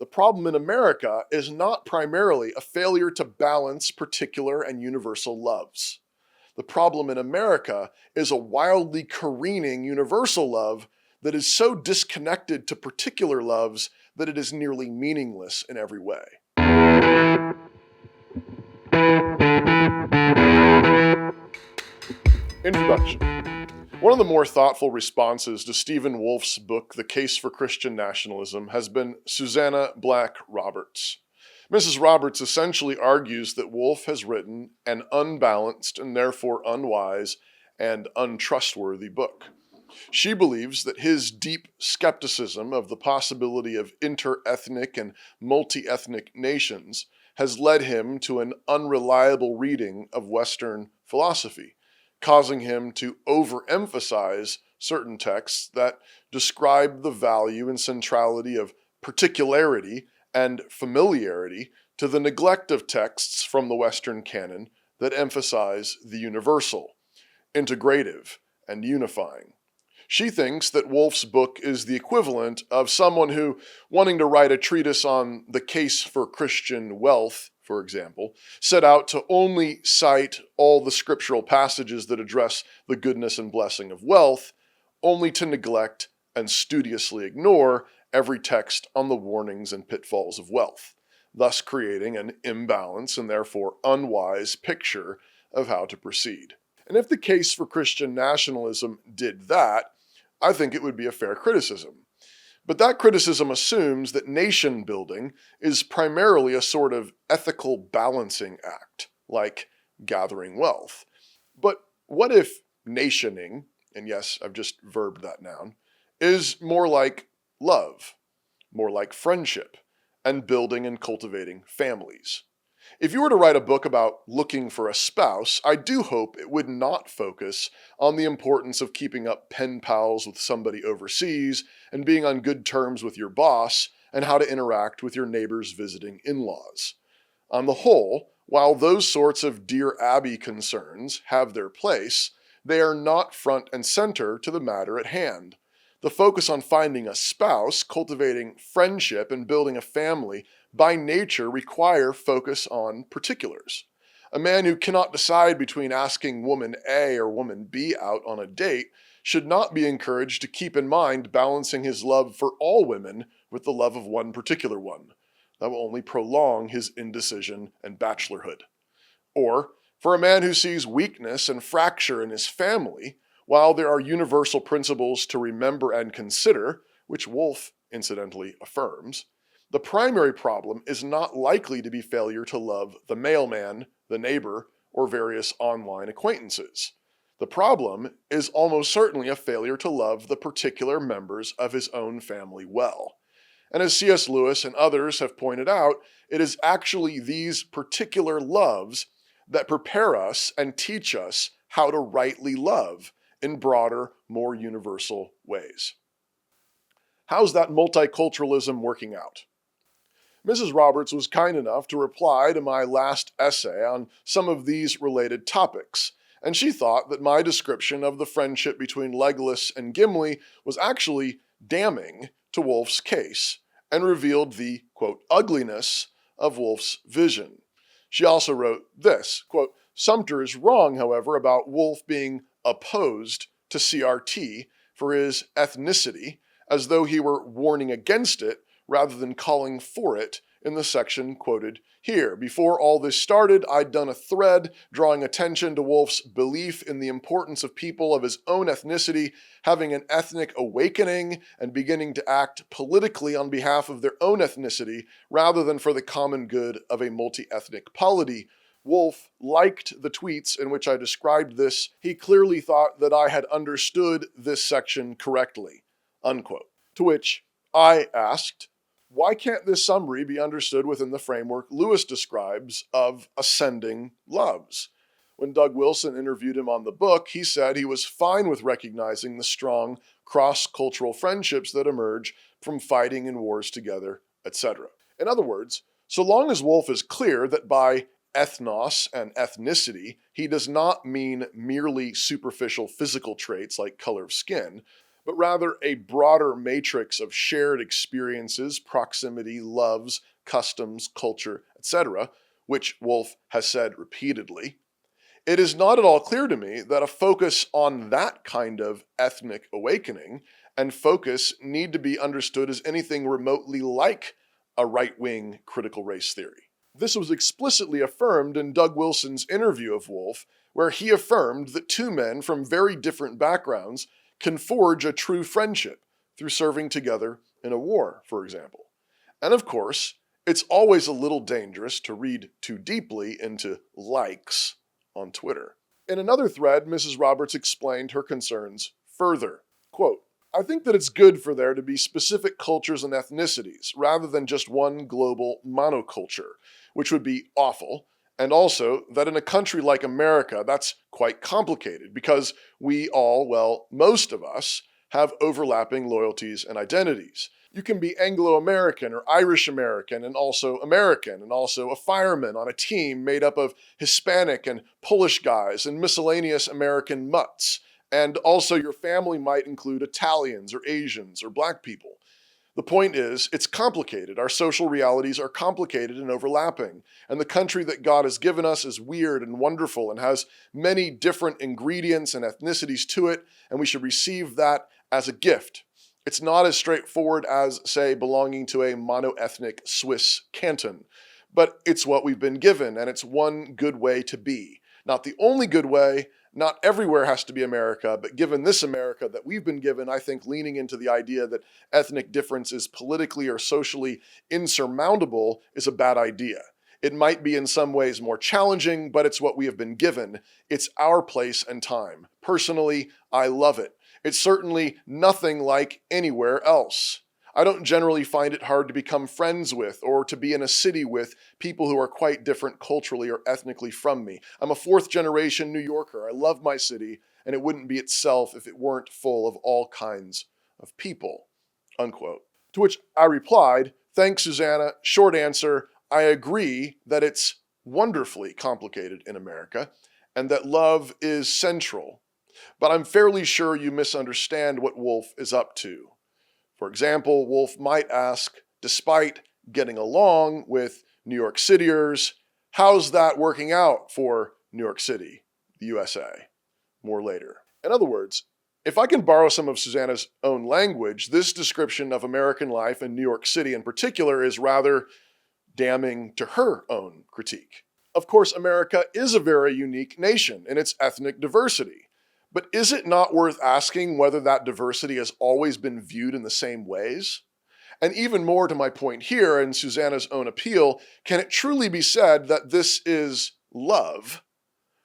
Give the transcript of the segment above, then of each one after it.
The problem in America is not primarily a failure to balance particular and universal loves. The problem in America is a wildly careening universal love that is so disconnected to particular loves that it is nearly meaningless in every way. Introduction. One of the more thoughtful responses to Stephen Wolfe's book, The Case for Christian Nationalism, has been Susanna Black Roberts. Mrs. Roberts essentially argues that Wolfe has written an unbalanced and therefore unwise and untrustworthy book. She believes that his deep skepticism of the possibility of inter-ethnic and multi-ethnic nations has led him to an unreliable reading of Western philosophy, causing him to overemphasize certain texts that describe the value and centrality of particularity and familiarity to the neglect of texts from the Western canon that emphasize the universal, integrative, and unifying. She thinks that Wolfe's book is the equivalent of someone who, wanting to write a treatise on the case for Christian wealth, for example, set out to only cite all the scriptural passages that address the goodness and blessing of wealth, only to neglect and studiously ignore every text on the warnings and pitfalls of wealth, thus creating an imbalance and therefore unwise picture of how to proceed. And if the case for Christian nationalism did that, I think it would be a fair criticism. But that criticism assumes that nation building is primarily a sort of ethical balancing act, like gathering wealth. But what if nationing, and yes, I've just verbed that noun, is more like love, more like friendship, and building and cultivating families? If you were to write a book about looking for a spouse, I do hope it would not focus on the importance of keeping up pen pals with somebody overseas and being on good terms with your boss and how to interact with your neighbor's visiting in-laws. On the whole, while those sorts of Dear Abby concerns have their place, they are not front and center to the matter at hand. The focus on finding a spouse, cultivating friendship, and building a family by nature require focus on particulars. A man who cannot decide between asking woman A or woman B out on a date should not be encouraged to keep in mind balancing his love for all women with the love of one particular one. That will only prolong his indecision and bachelorhood. Or, for a man who sees weakness and fracture in his family, while there are universal principles to remember and consider, which Wolfe incidentally affirms, the primary problem is not likely to be failure to love the mailman, the neighbor, or various online acquaintances. The problem is almost certainly a failure to love the particular members of his own family well. And as C.S. Lewis and others have pointed out, it is actually these particular loves that prepare us and teach us how to rightly love in broader, more universal ways. How's that multiculturalism working out? Mrs. Roberts was kind enough to reply to my last essay on some of these related topics, and she thought that my description of the friendship between Legolas and Gimli was actually damning to Wolfe's case, and revealed the, quote, ugliness of Wolfe's vision. She also wrote this, quote, Sumpter is wrong, however, about Wolfe being opposed to CRT for his ethnicity, as though he were warning against it rather than calling for it in the section quoted here. Before all this started, I'd done a thread drawing attention to Wolfe's belief in the importance of people of his own ethnicity having an ethnic awakening and beginning to act politically on behalf of their own ethnicity rather than for the common good of a multi-ethnic polity. Wolfe liked the tweets in which I described this. He clearly thought that I had understood this section correctly, unquote. To which I asked, why can't this summary be understood within the framework Lewis describes of ascending loves? When Doug Wilson interviewed him on the book, he said he was fine with recognizing the strong cross-cultural friendships that emerge from fighting in wars together, etc. In other words, so long as Wolfe is clear that by ethnos and ethnicity, he does not mean merely superficial physical traits like color of skin, but rather a broader matrix of shared experiences, proximity, loves, customs, culture, etc., which Wolfe has said repeatedly, it is not at all clear to me that a focus on that kind of ethnic awakening and focus need to be understood as anything remotely like a right-wing critical race theory. This was explicitly affirmed in Doug Wilson's interview of Wolfe, where he affirmed that two men from very different backgrounds can forge a true friendship through serving together in a war, for example. And of course, it's always a little dangerous to read too deeply into likes on Twitter. In another thread, Mrs. Roberts explained her concerns further. Quote, I think that it's good for there to be specific cultures and ethnicities rather than just one global monoculture, which would be awful, and also that in a country like America, that's quite complicated because we all, well, most of us, have overlapping loyalties and identities. You can be Anglo-American or Irish-American and also a fireman on a team made up of Hispanic and Polish guys and miscellaneous American mutts. And also your family might include Italians or Asians or black people. The point is, it's complicated. Our social realities are complicated and overlapping. And the country that God has given us is weird and wonderful and has many different ingredients and ethnicities to it, and we should receive that as a gift. It's not as straightforward as, say, belonging to a monoethnic Swiss canton, but it's what we've been given, and it's one good way to be. Not the only good way. Not everywhere has to be America, but given this America that we've been given, I think leaning into the idea that ethnic difference is politically or socially insurmountable is a bad idea. It might be in some ways more challenging, but it's what we have been given. It's our place and time. Personally, I love it. It's certainly nothing like anywhere else. I don't generally find it hard to become friends with or to be in a city with people who are quite different culturally or ethnically from me. I'm a fourth-generation New Yorker. I love my city, and it wouldn't be itself if it weren't full of all kinds of people." Unquote. To which I replied, "Thanks, Susanna. Short answer, I agree that it's wonderfully complicated in America and that love is central. But I'm fairly sure you misunderstand what Wolfe is up to. For example, Wolfe might ask, despite getting along with New York Cityers, how's that working out for New York City, the USA? More later." In other words, if I can borrow some of Susanna's own language, this description of American life in New York City in particular is rather damning to her own critique. Of course, America is a very unique nation in its ethnic diversity. But is it not worth asking whether that diversity has always been viewed in the same ways? And even more to my point here, in Susanna's own appeal, can it truly be said that this is love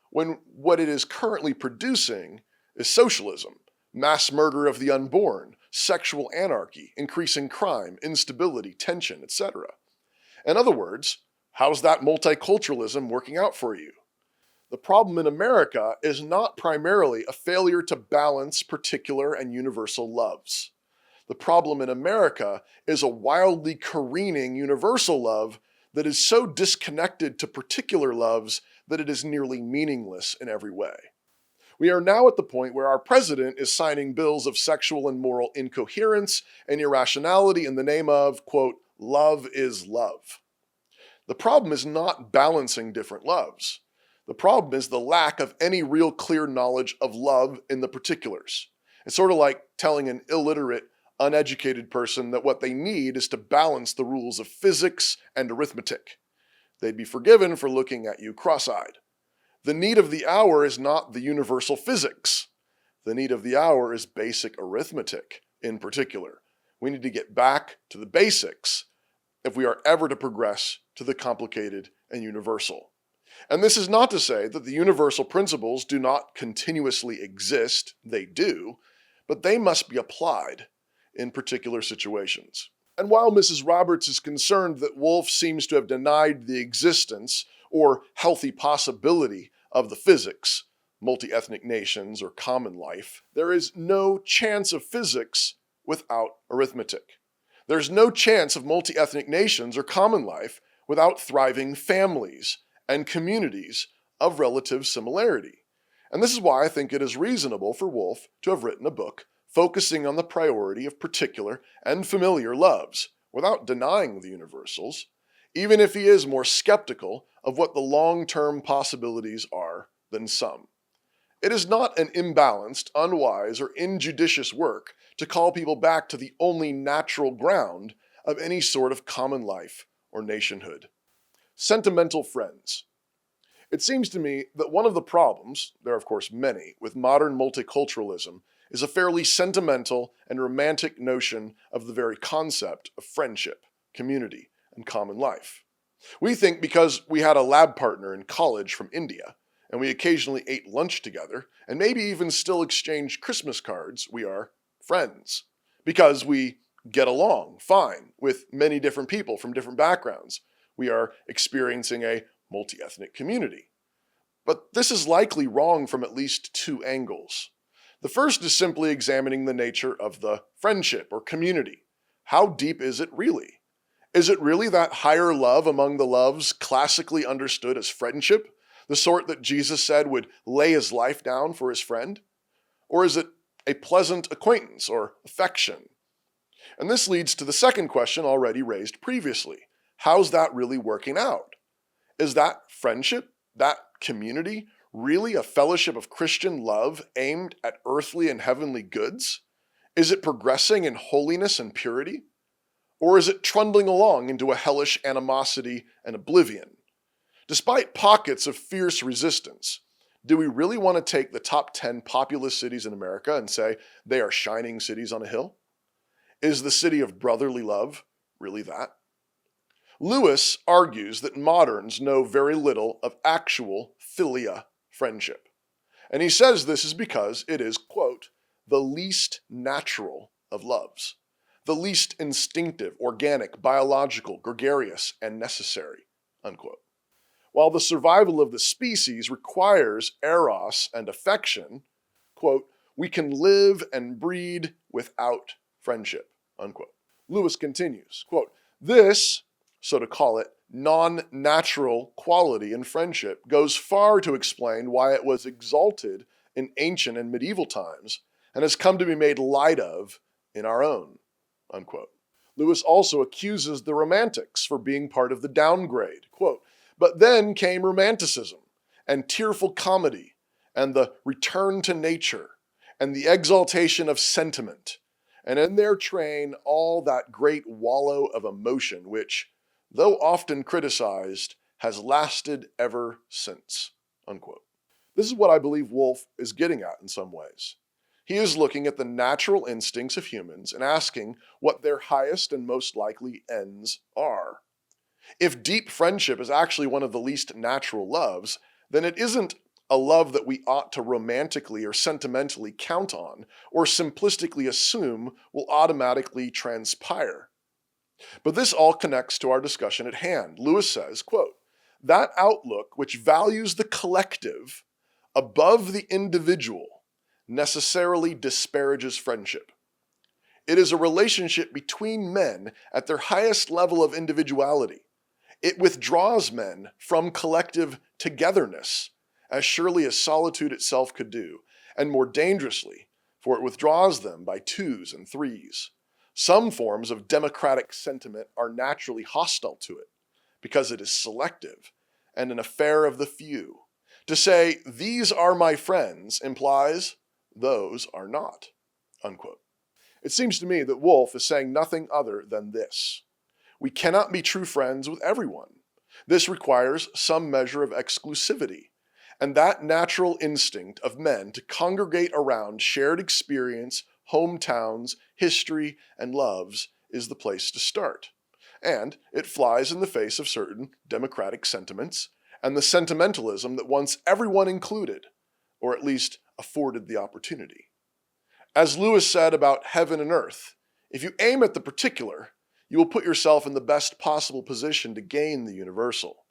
when what it is currently producing is socialism, mass murder of the unborn, sexual anarchy, increasing crime, instability, tension, etc.? In other words, how's that multiculturalism working out for you? The problem in America is not primarily a failure to balance particular and universal loves. The problem in America is a wildly careening universal love that is so disconnected to particular loves that it is nearly meaningless in every way. We are now at the point where our president is signing bills of sexual and moral incoherence and irrationality in the name of, quote, love is love. The problem is not balancing different loves. The problem is the lack of any real clear knowledge of love in the particulars. It's sort of like telling an illiterate, uneducated person that what they need is to balance the rules of physics and arithmetic. They'd be forgiven for looking at you cross-eyed. The need of the hour is not the universal physics. The need of the hour is basic arithmetic in particular. We need to get back to the basics if we are ever to progress to the complicated and universal. And this is not to say that the universal principles do not continuously exist. They do, but they must be applied in particular situations. And while Mrs. Roberts is concerned that Wolfe seems to have denied the existence or healthy possibility of the physics, multi-ethnic nations or common life, there is no chance of physics without arithmetic. There's no chance of multi-ethnic nations or common life without thriving families and communities of relative similarity. And this is why I think it is reasonable for Wolfe to have written a book focusing on the priority of particular and familiar loves, without denying the universals, even if he is more skeptical of what the long-term possibilities are than some. It is not an imbalanced, unwise, or injudicious work to call people back to the only natural ground of any sort of common life or nationhood. Sentimental friends. It seems to me that one of the problems, there are of course many, with modern multiculturalism is a fairly sentimental and romantic notion of the very concept of friendship, community, and common life. We think because we had a lab partner in college from India, and we occasionally ate lunch together, and maybe even still exchange Christmas cards, we are friends. Because we get along fine with many different people from different backgrounds. We are experiencing a multi-ethnic community. But this is likely wrong from at least two angles. The first is simply examining the nature of the friendship or community. How deep is it really? Is it really that higher love among the loves classically understood as friendship, the sort that Jesus said would lay his life down for his friend? Or is it a pleasant acquaintance or affection? And this leads to the second question already raised previously. How's that really working out? Is that friendship, that community, really a fellowship of Christian love aimed at earthly and heavenly goods? Is it progressing in holiness and purity? Or is it trundling along into a hellish animosity and oblivion? Despite pockets of fierce resistance, do we really want to take the top 10 populous cities in America and say they are shining cities on a hill? Is the city of brotherly love really that? Lewis argues that moderns know very little of actual philia friendship. And he says this is because it is, quote, the least natural of loves, the least instinctive, organic, biological, gregarious, and necessary, unquote. While the survival of the species requires eros and affection, quote, we can live and breed without friendship, unquote. Lewis continues, quote, this, so to call it, non-natural quality in friendship goes far to explain why it was exalted in ancient and medieval times and has come to be made light of in our own, unquote. Lewis also accuses the Romantics for being part of the downgrade, quote, but then came Romanticism and tearful comedy and the return to nature and the exaltation of sentiment, and in their train all that great wallow of emotion which, though often criticized, has lasted ever since, unquote. This is what I believe Wolfe is getting at in some ways. He is looking at the natural instincts of humans and asking what their highest and most likely ends are. If deep friendship is actually one of the least natural loves, then it isn't a love that we ought to romantically or sentimentally count on or simplistically assume will automatically transpire. But this all connects to our discussion at hand. Lewis says, quote, that outlook which values the collective above the individual necessarily disparages friendship. It is a relationship between men at their highest level of individuality. It withdraws men from collective togetherness, as surely as solitude itself could do, and more dangerously, for it withdraws them by twos and threes. Some forms of democratic sentiment are naturally hostile to it, because it is selective and an affair of the few. To say, these are my friends, implies those are not, unquote. It seems to me that Wolfe is saying nothing other than this. We cannot be true friends with everyone. This requires some measure of exclusivity, and that natural instinct of men to congregate around shared experience, hometowns, history, and loves is the place to start. And it flies in the face of certain democratic sentiments and the sentimentalism that wants everyone included, or at least afforded the opportunity. As Lewis said about heaven and earth, if you aim at the particular, you will put yourself in the best possible position to gain the universal.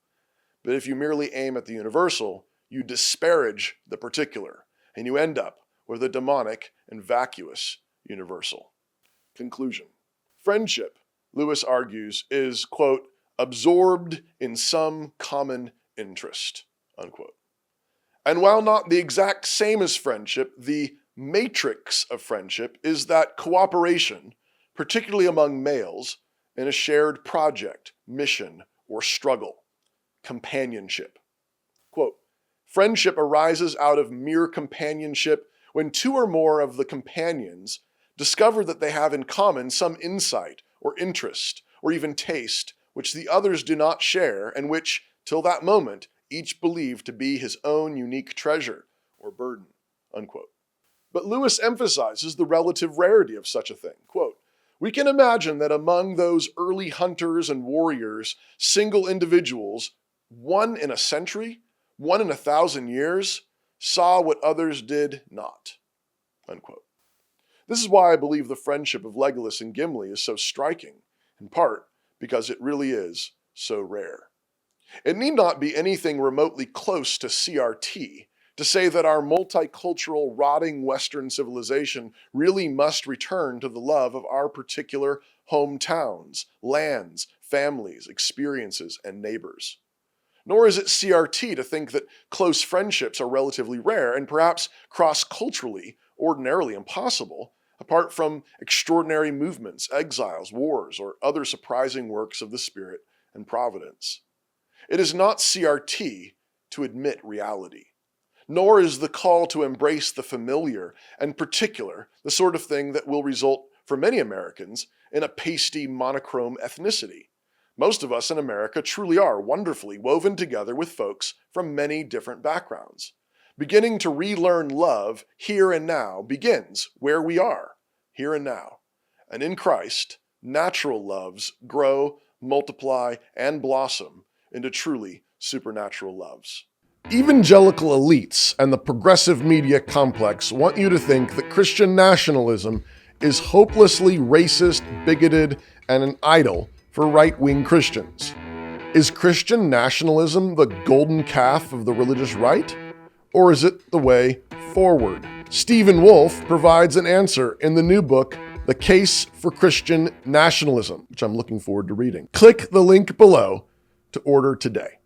But if you merely aim at the universal, you disparage the particular, and you end up with a demonic and vacuous universal. Conclusion. Friendship, Lewis argues, is, quote, absorbed in some common interest, unquote. And while not the exact same as friendship, the matrix of friendship is that cooperation, particularly among males, in a shared project, mission, or struggle, companionship. Quote, friendship arises out of mere companionship when two or more of the companions discover that they have in common some insight or interest or even taste which the others do not share and which, till that moment, each believed to be his own unique treasure or burden, unquote. But Lewis emphasizes the relative rarity of such a thing. Quote, we can imagine that among those early hunters and warriors, single individuals, one in a century, one in 1,000 years, saw what others did not, unquote. This is why I believe the friendship of Legolas and Gimli is so striking, in part because it really is so rare. It need not be anything remotely close to CRT to say that our multicultural, rotting Western civilization really must return to the love of our particular hometowns, lands, families, experiences, and neighbors. Nor is it CRT to think that close friendships are relatively rare and perhaps cross-culturally ordinarily impossible, apart from extraordinary movements, exiles, wars, or other surprising works of the Spirit and Providence. It is not CRT to admit reality, nor is the call to embrace the familiar and particular the sort of thing that will result for many Americans in a pasty monochrome ethnicity. Most of us in America truly are wonderfully woven together with folks from many different backgrounds. Beginning to relearn love here and now begins where we are, here and now. And in Christ, natural loves grow, multiply, and blossom into truly supernatural loves. Evangelical elites and the progressive media complex want you to think that Christian nationalism is hopelessly racist, bigoted, and an idol for right-wing Christians. Is Christian nationalism the golden calf of the religious right? Or is it the way forward? Stephen Wolfe provides an answer in the new book, The Case for Christian Nationalism, which I'm looking forward to reading. Click the link below to order today.